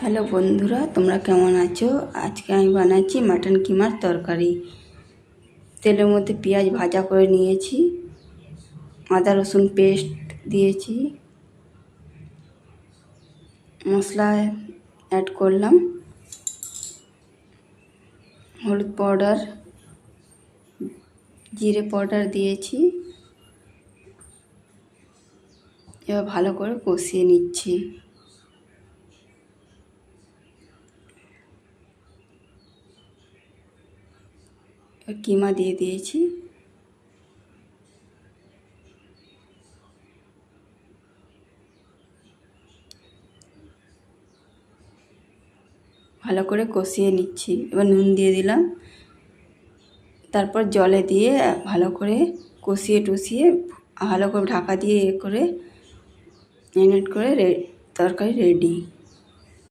Hello বন্ধুরা, তোমরা কেমন আছো? আজকে আমি বানাচ্ছি মাটন কিমার তরকারি। তেলের মধ্যে পেঁয়াজ ভাজা করে নিয়েছি, আদা রসুন পেস্ট দিয়েছি, মশলা অ্যাড করলাম, হলুদ পাউডার, জিরে পাউডার দিয়েছি। এবার ভালো করে কষিয়ে নিচ্ছি। কিমা দিয়ে দিয়েছি, ভালো করে কষিয়ে নিচ্ছি। এবার নুন দিয়ে দিলাম, তারপর জলে দিয়ে ভালো করে কষিয়ে টষিয়ে ভালো করে ঢাকা দিয়ে করে ম্যারিনেট করে তরকারি রেডি।